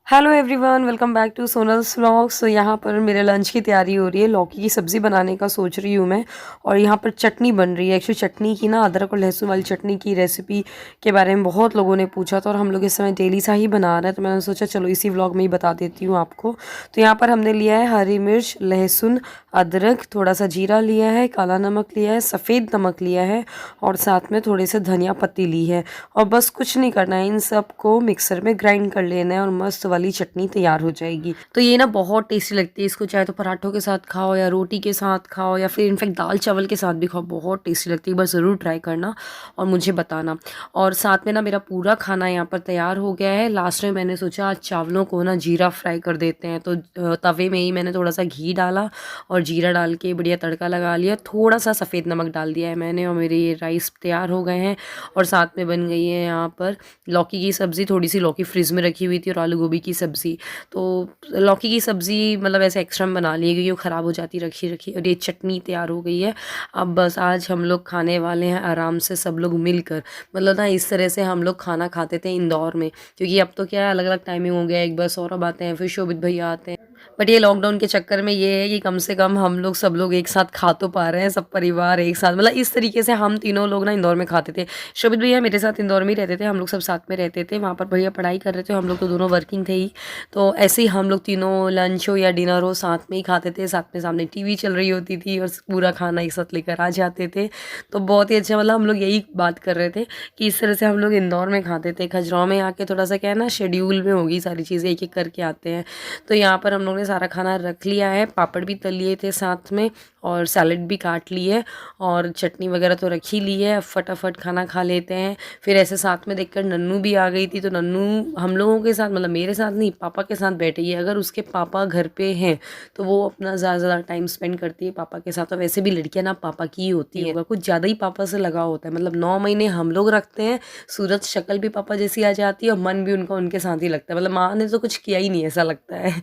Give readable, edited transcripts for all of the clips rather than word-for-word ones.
Hello everyone, welcome back to Sonal's vlogs. तो यहाँ पर मेरे लंच की तैयारी हो रही है। लौकी की सब्ज़ी बनाने का सोच रही हूँ मैं। और यहाँ पर चटनी बन रही है। एक्चुअली चटनी की ना, अदरक और लहसुन वाली चटनी की रेसिपी के बारे में बहुत लोगों ने पूछा था और हम लोग इस समय डेली सा ही बना रहे हैं, तो मैंने सोचा चलो इसी व्लॉग में ही बता देती हूँ आपको। तो यहाँ पर हमने लिया है हरी मिर्च, लहसुन, अदरक, थोड़ा सा जीरा लिया है, काला नमक लिया है, सफ़ेद नमक लिया है और साथ में थोड़े से धनिया पत्ती ली है। और बस कुछ नहीं करना है, इन सब को मिक्सर में ग्राइंड कर लेना है और मस्त वाली चटनी तैयार हो जाएगी। तो ये ना बहुत टेस्टी लगती है। इसको चाहे तो पराठों के साथ खाओ या रोटी के साथ खाओ या फिर इनफैक्ट दाल चावल के साथ भी खाओ, बहुत टेस्टी लगती है। एक बार ज़रूर ट्राई करना और मुझे बताना। और साथ में ना मेरा पूरा खाना यहाँ पर तैयार हो गया है। लास्ट में मैंने सोचा आज चावलों को ना जीरा फ्राई कर देते हैं, तो तवे में ही मैंने थोड़ा सा घी डाला और जीरा डाल के बढ़िया तड़का लगा लिया। थोड़ा सा सफ़ेद नमक डाल दिया है मैंने और मेरे ये राइस तैयार हो गए हैं। और साथ में बन गई है यहाँ पर लौकी की सब्ज़ी। थोड़ी सी लौकी फ्रिज में रखी हुई थी और आलू गोभी की सब्ज़ी। तो लौकी की सब्ज़ी मतलब ऐसे एक्स्ट्रा में बना ली है क्योंकि वो ख़राब हो जाती रखी रखी। और ये चटनी तैयार हो गई है। अब बस आज हम लोग खाने वाले हैं आराम से सब लोग मिलकर। मतलब ना इस तरह से हम लोग खाना खाते थे इंदौर में, क्योंकि अब तो क्या है, अलग अलग टाइमिंग हो गया है। एक बार सौरभ आते हैं, फिर शोभित भैया आते हैं। बट ये लॉकडाउन के चक्कर में ये है कि कम से कम हम लोग सब लोग एक साथ खा तो पा रहे हैं, सब परिवार एक साथ। मतलब इस तरीके से हम तीनों लोग ना इंदौर में खाते थे। शोभित भैया मेरे साथ इंदौर में ही रहते थे, हम लोग सब साथ में रहते थे। वहाँ पर भैया पढ़ाई कर रहे थे, हम लोग तो दोनों वर्किंग थे ही। तो ऐसे ही हम लोग तीनों लंच हो या डिनर हो साथ में ही खाते थे। साथ में सामने टीवी चल रही होती थी और पूरा खाना एक साथ लेकर आ जाते थे। तो बहुत ही अच्छा, मतलब हम लोग यही बात कर रहे थे कि इस तरह से हम लोग इंदौर में खाते थे। खजुराहो में आके थोड़ा सा क्या है ना, शेड्यूल में होगी सारी चीज़ें, एक एक करके आते हैं। तो यहाँ पर हम लोग ने सारा खाना रख लिया है। पापड़ भी तल लिए थे साथ में और सैलेड भी काट ली है और चटनी वगैरह तो रख ही ली है। अब फटाफट खाना खा लेते हैं। फिर ऐसे साथ में देखकर नन्नू भी आ गई थी, तो नन्नू हम लोगों के साथ, मतलब मेरे साथ नहीं, पापा के साथ बैठी है। अगर उसके पापा घर पे हैं तो वो अपना ज़्यादा टाइम स्पेंड करती है पापा के साथ। और वैसे भी लड़कियां ना पापा की ही होती है, कुछ ज़्यादा ही पापा से लगा होता है। मतलब 9 महीने हम लोग रखते हैं, सूरत शक्ल भी पापा जैसी आ जाती है और मन भी उनका उनके साथ ही लगता है। मतलब माँ ने तो कुछ किया ही नहीं ऐसा लगता है।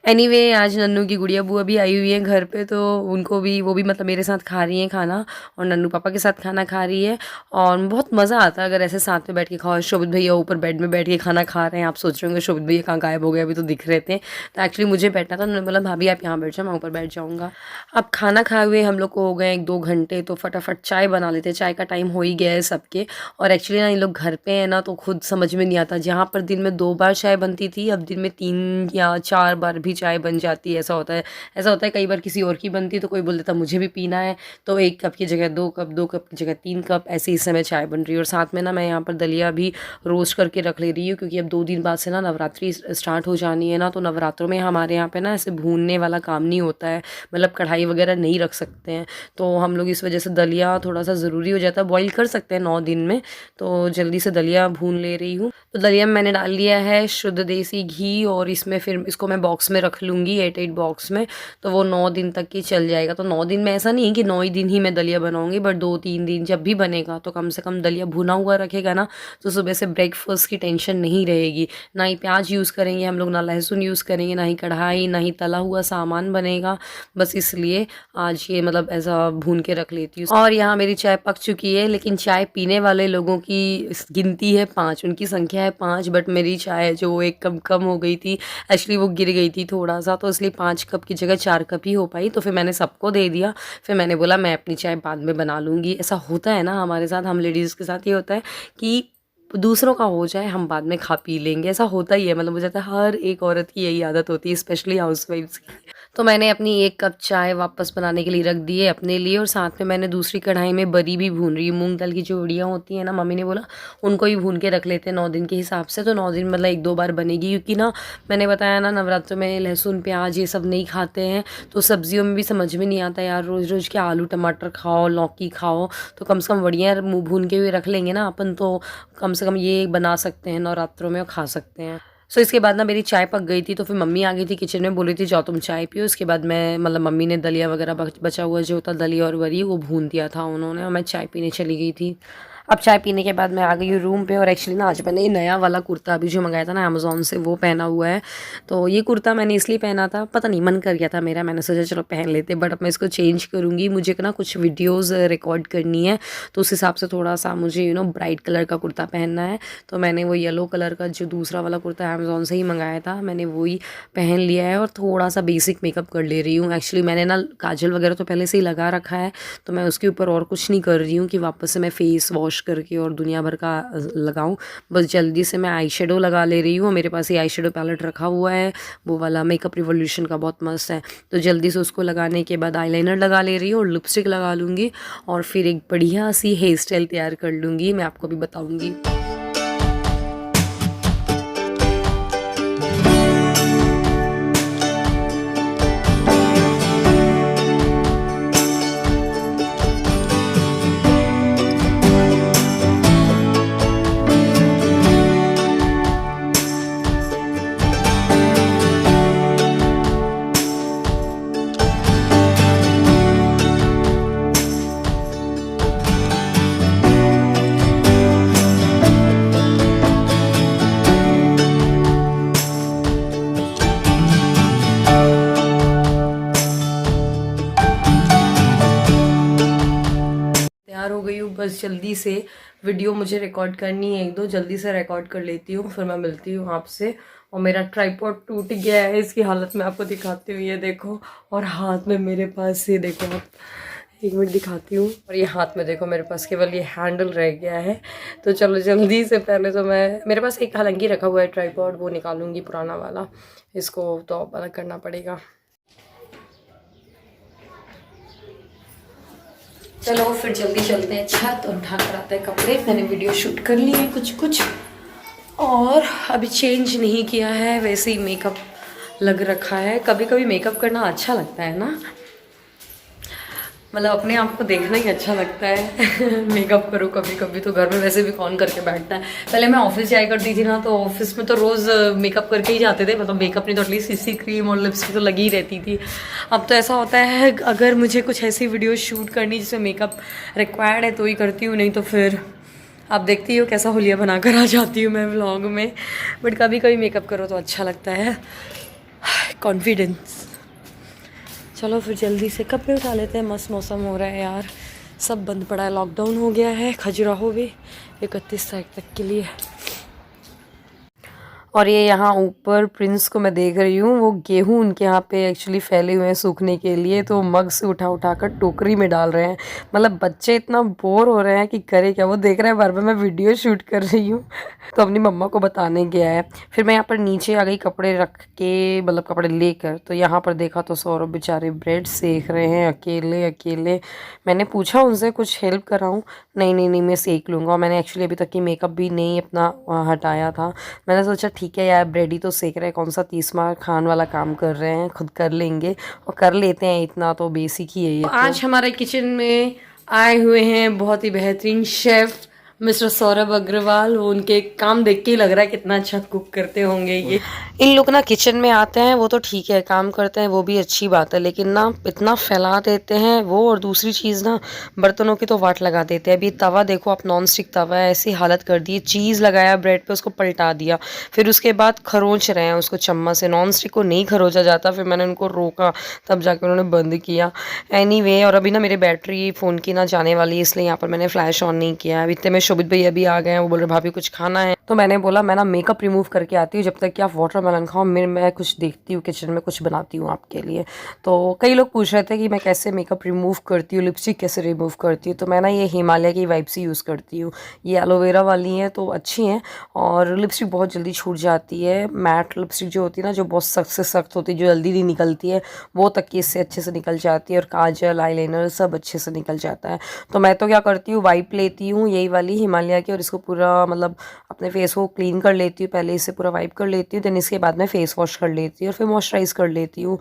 एनीवे आज नन्नू की गुड़िया बुआ भी आई हुई है घर पे, तो उनको भी, वो भी मतलब मेरे साथ खा रही हैं खाना और नन्नू पापा के साथ खाना खा रही है। और बहुत मज़ा आता है अगर ऐसे साथ में बैठ के खाओ। शोभित भैया ऊपर बेड में बैठ के खाना खा रहे हैं। आप सोच रहे होंगे शोभित भैया कहाँ गायब हो गए, अभी तो दिख रहे थे। तो एक्चुअली मुझे बैठना था, उन्होंने बोला भाभी आप यहाँ बैठ जाओ, मैं ऊपर बैठ जाऊँगा। अब खाना खाए हुए हम लोग को हो गए 1-2 घंटे, तो फटाफट चाय बना लेते। चाय का टाइम हो ही गया है सबके। और एक्चुअली ना इन लोग घर पे हैं ना, तो खुद समझ में नहीं आता। जहाँ पर दिन में 2 बार चाय बनती थी, अब दिन में 3 या 4 बार भी चाय बन जाती है। ऐसा होता है कई बार किसी और की बनती है तो कोई बोल देता मुझे भी पीना है, तो 1 कप की जगह 2 कप, 2 कप की जगह 3 कप, ऐसे इस समय चाय बन रही है। और साथ में ना मैं यहाँ पर दलिया भी रोस्ट करके रख ले रही हूँ, क्योंकि अब 2 दिन बाद से ना नवरात्रि स्टार्ट हो जानी है ना। तो नवरात्रों में हमारे यहाँ पे ना ऐसे भूनने वाला काम नहीं होता है, मतलब कढ़ाई वगैरह नहीं रख सकते हैं। तो हम लोग इस वजह से दलिया थोड़ा सा ज़रूरी हो जाता है। बॉईल कर सकते हैं 9 दिन में, तो जल्दी से दलिया भून ले रही हूँ। तो दलिया में मैंने डाल लिया है शुद्ध देसी घी और इसमें फिर इसको मैं बॉक्स में रख लूँगी, 8 बॉक्स में। तो वो 9 दिन तक ही चल जाएगा। तो 9 दिन में ऐसा नहीं है कि 9 ही दिन ही मैं दलिया बनाऊँगी, बट 2-3 दिन जब भी बनेगा तो कम से कम दलिया भुना हुआ रखेगा ना, तो सुबह से ब्रेकफास्ट की टेंशन नहीं रहेगी। ना ही प्याज यूज़ करेंगे हम लोग, ना लहसुन यूज़ करेंगे, ना ही कढ़ाई, ना ही तला हुआ सामान बनेगा। बस इसलिए आज ये मतलब ऐसा भून के रख लेती हूँ। और यहाँ मेरी चाय पक चुकी है, लेकिन चाय पीने वाले लोगों की गिनती है 5, उनकी संख्या है 5, बट मेरी चाय जो 1 कप कम हो गई थी, एक्चुअली वो गिर गई थी थोड़ा सा, तो इसलिए 5 कप की जगह 4 कप ही हो पाई। तो फिर मैंने सबको दे दिया। फिर मैंने बोला मैं अपनी चाय बाद में बना लूँगी। ऐसा होता है ना हमारे साथ, हम लेडीज़ के साथ ये होता है कि दूसरों का हो जाए हम बाद में खा पी लेंगे, ऐसा होता ही है। मतलब मुझे लगता है हर एक औरत की यही आदत होती है, स्पेशली हाउसवाइफ्स की। तो मैंने अपनी 1 कप चाय वापस बनाने के लिए रख दी है अपने लिए, और साथ में मैंने दूसरी कढ़ाई में बरी भी भून रही हूँ। मूंग दाल की जो उड़ियाँ होती हैं ना, मम्मी ने बोला उनको ही भून के रख लेते हैं 9 दिन के हिसाब से। तो 9 दिन मतलब 1-2 बार बनेगी, क्योंकि ना मैंने बताया ना नवरात्र में लहसुन प्याज ये सब नहीं खाते हैं। तो सब्जियों में भी समझ में नहीं आता यार, रोज़ रोज़ क्या आलू टमाटर खाओ, लौकी खाओ। तो कम से कम बढ़िया मुँह भून के हुए रख लेंगे ना अपन, तो कम से कम ये बना सकते हैं नवरात्रों में और खा सकते हैं। सो इसके बाद ना मेरी चाय पक गई थी, तो फिर मम्मी आ गई थी किचन में, बोली थी जाओ तुम चाय पियो। इसके बाद मैं, मतलब मम्मी ने दलिया वगैरह बचा हुआ जो होता दलिया और वरी वो भून दिया था उन्होंने, और मैं चाय पीने चली गई थी। अब चाय पीने के बाद मैं आ गई हूँ रूम पे और एक्चुअली ना आज मैंने ये नया वाला कुर्ता अभी जो मंगाया था ना अमेज़ॉन से वो पहना हुआ है। तो ये कुर्ता मैंने इसलिए पहना था, पता नहीं मन कर गया था मेरा, मैंने सोचा चलो पहन लेते, बट अब मैं इसको चेंज करूँगी। मुझे ना कुछ वीडियोज़ रिकॉर्ड करनी है तो उस हिसाब से थोड़ा सा मुझे ब्राइट कलर का कुर्ता पहनना है। तो मैंने वो येलो कलर का जो दूसरा वाला कुर्ता अमेज़ॉन से ही मंगाया था, मैंने वही पहन लिया है और थोड़ा सा बेसिक मेकअप कर ले रही हूँ। एक्चुअली मैंने ना काजल वगैरह तो पहले से ही लगा रखा है, तो मैं उसके ऊपर और कुछ नहीं कर रही हूँ कि वापस से मैं फेस वॉश करके और दुनिया भर का लगाऊं। बस जल्दी से मैं आई शेडो लगा ले रही हूँ। मेरे पास ये आई शेडो पैलेट रखा हुआ है, वो वाला मेकअप रिवॉल्यूशन का, बहुत मस्त है। तो जल्दी से उसको लगाने के बाद आईलाइनर लगा ले रही हूँ और लिपस्टिक लगा लूँगी और फिर एक बढ़िया सी हेयर स्टाइल तैयार कर लूँगी, मैं आपको भी बताऊँगी। तैयार हो गई हूँ, बस जल्दी से वीडियो मुझे रिकॉर्ड करनी है, एक दो जल्दी से रिकॉर्ड कर लेती हूँ, फिर मैं मिलती हूँ आपसे। और मेरा ट्राइपॉड टूट गया है, इसकी हालत मैं आपको दिखाती हूँ, ये देखो। और हाथ में मेरे पास ये देखो, आप एक मिनट दिखाती हूँ। और ये हाथ में देखो मेरे पास केवल ये हैंडल रह गया है। तो चलो जल्दी से, पहले तो मैं, मेरे पास एक हालांकि रखा हुआ है ट्राइपॉड, वो निकालूंगी पुराना वाला, इसको तो अलग करना पड़ेगा। चलो फिर जल्दी चलते हैं छत और उठा कर आते हैं कपड़े। मैंने वीडियो शूट कर लिए हैं कुछ कुछ और अभी चेंज नहीं किया है, वैसे ही मेकअप लग रखा है। कभी कभी मेकअप करना अच्छा लगता है ना, मतलब अपने आप को देखना ही अच्छा लगता है। मेकअप करो कभी कभी, तो घर में वैसे भी कौन करके बैठता है। पहले मैं ऑफिस जाया करती थी ना, तो ऑफिस में तो रोज़ मेकअप करके ही जाते थे, मतलब मेकअप नहीं तो एटलीस्ट सीसी क्रीम और लिपस्टिक तो लगी ही रहती थी। अब तो ऐसा होता है अगर मुझे कुछ ऐसी वीडियो शूट करनी जिसमें मेकअप रिक्वायर्ड है तो ही करती हूँ, नहीं तो फिर आप देखती हो कैसा हुलिया बनाकर आ जाती हूँ मैं व्लॉग में। बट कभी कभी मेकअप करो तो अच्छा लगता है, कॉन्फिडेंस। चलो फिर जल्दी से कपड़े उठा लेते हैं, मस्त मौसम हो रहा है यार, सब बंद पड़ा है, लॉकडाउन हो गया है खजुराहो भी 31 तारीख तक के लिए। और ये यहाँ ऊपर प्रिंस को मैं देख रही हूँ, वो गेहूँ उनके यहाँ पे एक्चुअली फैले हुए हैं सूखने के लिए, तो मग से उठा उठा कर टोकरी में डाल रहे हैं। मतलब बच्चे इतना बोर हो रहे हैं कि करे क्या, वो देख रहे हैं बार बार मैं वीडियो शूट कर रही हूँ। तो अपनी मम्मा को बताने गया है। फिर मैं यहाँ पर नीचे आ गई कपड़े रख के, मतलब कपड़े लेकर। तो यहाँ पर देखा तो सौरभ बेचारे ब्रेड सेक रहे हैं अकेले अकेले। मैंने पूछा उनसे कुछ हेल्प कराऊँ, नहीं नहीं नहीं मैं सेक लूँगा। मैंने एक्चुअली अभी तक की मेकअप भी नहीं अपना हटाया था। मैंने सोचा ठीक है यार, ब्रेड ही तो सेक रहे हैं, कौन सा 30 खान वाला काम कर रहे हैं, खुद कर लेंगे और कर लेते हैं, इतना तो बेसिक ही है ये। तो आज हमारे किचन में आए हुए हैं बहुत ही बेहतरीन शेफ मिस्टर सौरभ अग्रवाल। वो उनके काम देख के ही लग रहा है कितना अच्छा कुक करते होंगे ये। इन लोग ना किचन में आते हैं वो तो ठीक है, काम करते हैं वो भी अच्छी बात है, लेकिन ना इतना फैला देते हैं वो। और दूसरी चीज़ ना, बर्तनों की तो वाट लगा देते हैं। अभी तवा देखो आप, नॉन स्टिक तवा है, ऐसी हालत कर दी, चीज़ लगाया ब्रेड पे, उसको पलटा दिया, फिर उसके बाद खरोंच रहे हैं उसको चम्मच से। नॉन स्टिक को नहीं खरोचा जाता, फिर मैंने उनको रोका, तब जाकर उन्होंने बंद किया। एनीवे, और अभी ना मेरी बैटरी फ़ोन की ना जाने वाली है, इसलिए यहाँ पर मैंने फ्लैश ऑन नहीं किया। अभी इतने में शोभित भैया भी आ गए हैं, वो बोल रहे भाभी कुछ खाना है, तो मैंने बोला मैं ना मेकअप रिमूव करके आती हूँ, जब तक कि आप वाटरमेलन खाओ, मैं कुछ देखती हूँ किचन में, कुछ बनाती हूँ आपके लिए। तो कई लोग पूछ रहे थे कि मैं कैसे मेकअप रिमूव करती हूँ, लिपस्टिक कैसे रिमूव करती हूँ। तो मैं ना ये हिमालय की वाइप्स ही यूज़ करती हूँ, ये एलोवेरा वाली हैं तो अच्छी हैं, और लिपस्टिक बहुत जल्दी छूट जाती है। मैट लिपस्टिक जो होती है ना, जो बहुत सख्त से सख्त होती है, जो जल्दी नहीं निकलती है, वो तक की इससे अच्छे से निकल जाती है, और काजल आईलाइनर सब अच्छे से निकल जाता है। तो मैं तो क्या करती हूँ, वाइप लेती हूँ यही वाली हिमालय की, और इसको पूरा मतलब अपने फेस को क्लीन कर लेती हूँ, पहले इसे पूरा वाइप कर लेती हूँ, देन इसके बाद में फेस वॉश कर लेती हूँ और फिर मॉइस्चराइज कर लेती हूँ।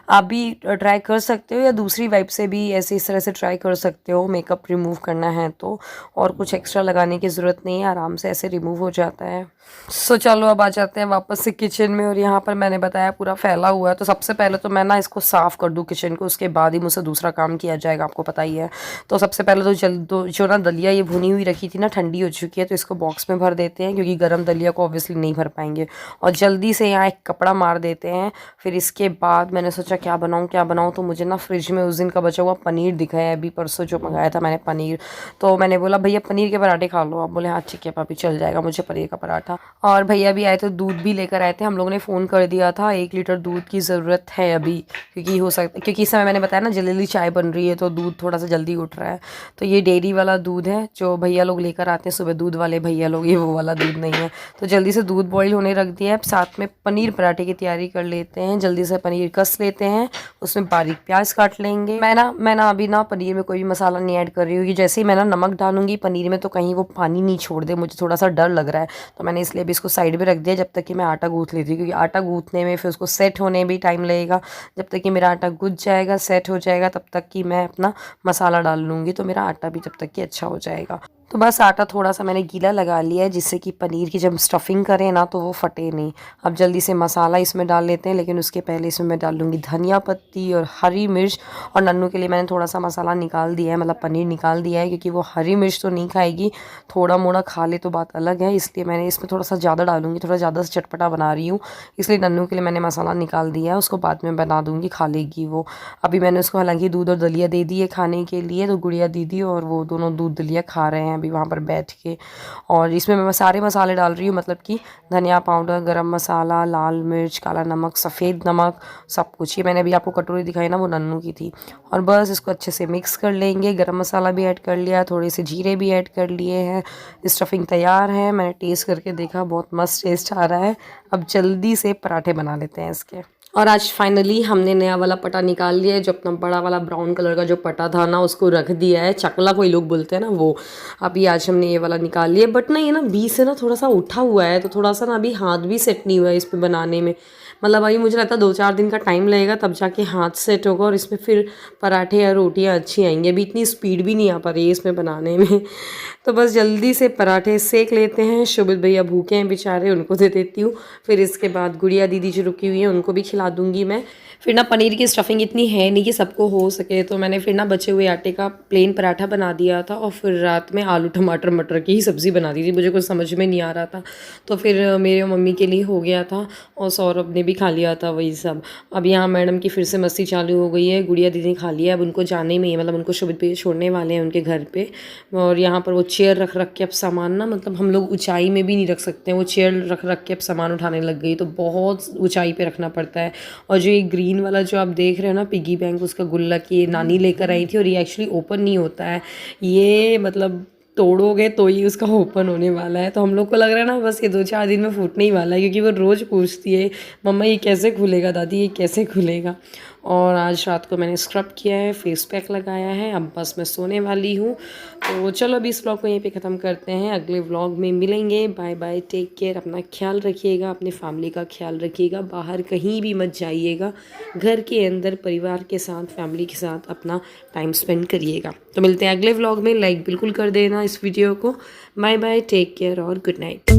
आप भी ट्राई कर सकते हो, या दूसरी वाइप से भी ऐसे इस तरह से ट्राई कर सकते हो, मेकअप रिमूव करना है तो। और कुछ एक्स्ट्रा लगाने की ज़रूरत नहीं है, आराम से ऐसे रिमूव हो जाता है। सो चलो अब आ जाते हैं वापस से किचन में। और यहाँ पर मैंने बताया पूरा फैला हुआ है, तो सबसे पहले तो मैं ना इसको साफ़ कर दूँ किचन को, उसके बाद ही मुझसे दूसरा काम किया जाएगा, आपको पता ही है। तो सबसे पहले तो जो ना दलिया ये भुनी हुई रखी थी ना ठंडी हो चुकी है, तो इसको बॉक्स में भर देते हैं क्योंकि गरम दलिया को ऑब्वियसली नहीं भर पाएंगे। और जल्दी से यहाँ एक कपड़ा मार देते हैं। फिर इसके बाद मैंने सोचा क्या बनाऊँ, तो मुझे ना फ्रिज में उस दिन का बचा हुआ पनीर दिखा है, अभी परसों जो मंगाया था मैंने पनीर। तो मैंने बोला भैया पनीर के पराठे खा लो। आप बोले हाँ ठीक है पापी, चल जाएगा मुझे पनीर का पराठा। और भैया भी आए तो दूध भी लेकर आए थे। हम लोगों ने फ़ोन कर दिया था, 1 लीटर दूध की ज़रूरत है अभी, क्योंकि इस समय मैंने बताया ना जल्दी चाय बन रही है तो दूध थोड़ा सा जल्दी उठ रहा है। तो ये डेयरी वाला दूध है जो भैया लोग लेकर आते हैं सुबह, दूध वाले भैया लोग, ये वो वाला दूध नहीं है। तो जल्दी से दूध बॉईल होने रख दिया है। साथ में पनीर पराठे की तैयारी कर लेते हैं। जल्दी से पनीर कस लेते हैं, उसमें बारीक प्याज काट लेंगे। मैं ना अभी ना पनीर में कोई भी मसाला नहीं ऐड कर रही हूँ, जैसे ही मैं ना नमक डालूंगी पनीर में तो कहीं वो पानी नहीं छोड़ दे, मुझे थोड़ा सा डर लग रहा है। तो मैंने इसलिए भी इसको साइड में रख दिया जब तक कि मैं आटा गूँथ लेती हूँ, क्योंकि आटा गूँथने में फिर उसको सेट होने भी टाइम लगेगा। जब तक कि मेरा आटा गूँथ जाएगा, सेट हो जाएगा, तब तक कि मैं अपना मसाला डाल लूँगी, तो मेरा आटा भी तब तक कि अच्छा हो जाएगा। तो बस आटा थोड़ा सा मैंने गीला लगा लिया है जिससे कि पनीर की जब स्टफिंग करें ना तो वो फटे नहीं। अब जल्दी से मसाला इसमें डाल लेते हैं, लेकिन उसके पहले इसमें मैं डाल लूँगी धनिया पत्ती और हरी मिर्च। और नन्नू के लिए मैंने थोड़ा सा मसाला निकाल दिया है, मतलब पनीर निकाल दिया है, क्योंकि वो हरी मिर्च तो नहीं खाएगी, थोड़ा मोड़ा खा ले तो बात अलग है, इसलिए मैंने इसमें थोड़ा सा ज़्यादा डालूंगी, थोड़ा ज़्यादा से चटपटा बना रही हूँ, इसलिए नन्नू के लिए मैंने मसाला निकाल दिया है। उसको बाद में बना दूँगी, खा लेगी वो। अभी मैंने उसको हालांकि दूध और दलिया दे दी है खाने के लिए, तो गुड़िया दीदी और वो दोनों दूध दलिया खा रहे हैं अभी वहाँ पर बैठ के। और इसमें मैं सारे मसाले डाल रही हूँ, मतलब कि धनिया पाउडर, गरम मसाला, लाल मिर्च, काला नमक, सफ़ेद नमक, सब कुछ। ये मैंने अभी आपको कटोरी दिखाई ना, वो नन्नू की थी। और बस इसको अच्छे से मिक्स कर लेंगे। गरम मसाला भी ऐड कर लिया, थोड़े से जीरे भी ऐड कर लिए हैं। स्टफिंग तैयार है, मैंने टेस्ट करके देखा, बहुत मस्त टेस्ट आ रहा है। अब जल्दी से पराठे बना लेते हैं इसके। और आज फाइनली हमने नया वाला पटा निकाल लिया है, जो अपना बड़ा वाला ब्राउन कलर का जो पटा था ना उसको रख दिया है, चकला कोई लोग बोलते हैं ना वो। अभी आज हमने ये वाला निकाल लिया, बट ना ये ना बीच से ना थोड़ा सा उठा हुआ है, तो थोड़ा सा ना अभी हाथ भी सेट नहीं हुआ है इस पर बनाने में। मतलब अभी मुझे लगता है 2-4 दिन का टाइम लगेगा, तब जाके हाथ सेट होगा और इसमें फिर पराठे या रोटियां अच्छी आएंगी। अभी इतनी स्पीड भी नहीं आ पा रही है इसमें बनाने में। तो बस जल्दी से पराठे सेक लेते हैं। शोभित भैया भूखे हैं बेचारे, उनको दे देती हूँ। फिर इसके बाद गुड़िया दीदी जो रुकी हुई है उनको भी खिला दूँगी मैं। फिर ना पनीर की स्टफिंग इतनी है नहीं कि सबको हो सके, तो मैंने फिर ना बचे हुए आटे का प्लेन पराठा बना दिया था, और फिर रात में आलू टमाटर मटर की ही सब्ज़ी बना दी थी। मुझे कुछ समझ में नहीं आ रहा था, तो फिर मेरे मम्मी के लिए हो गया था और सौरभ ने भी खा लिया था वही सब। अब यहाँ मैडम की फिर से मस्ती चालू हो गई है। गुड़िया दीदी ने खा लिया, अब उनको जाने में ही, मतलब उनको शोभित भैया छोड़ने वाले हैं उनके घर पे। और यहाँ पर वो चेयर रख रख के अब सामान ना, मतलब हम लोग ऊंचाई में भी नहीं रख सकते हैं, वो चेयर रख रख के अब सामान उठाने लग गई, तो बहुत ऊंचाई पे रखना पड़ता है। और जो ये ग्रीन वाला जो आप देख रहे हो ना पिगी बैंक, उसका गुल्लक ये नानी लेकर आई थी, और ये एक्चुअली ओपन नहीं होता है, ये मतलब तोड़ोगे तो ही उसका ओपन होने वाला है। तो हम लोग को लग रहा है ना बस ये 2-4 दिन में फूटने ही वाला है, क्योंकि वो रोज़ पूछती है मम्मा ये कैसे खुलेगा, दादी ये कैसे खुलेगा। और आज रात को मैंने स्क्रब किया है, फेस पैक लगाया है, अब बस मैं सोने वाली हूँ। तो चलो अभी इस व्लॉग को यहीं पे ख़त्म करते हैं, अगले व्लॉग में मिलेंगे। बाय बाय, टेक केयर, अपना ख्याल रखिएगा, अपनी फैमिली का ख्याल रखिएगा, बाहर कहीं भी मत जाइएगा, घर के अंदर परिवार के साथ, फैमिली के साथ अपना टाइम स्पेंड करिएगा। तो मिलते हैं अगले व्लॉग में, लाइक बिल्कुल कर देना इस वीडियो को। बाय बाय, टेक केयर और गुड नाइट।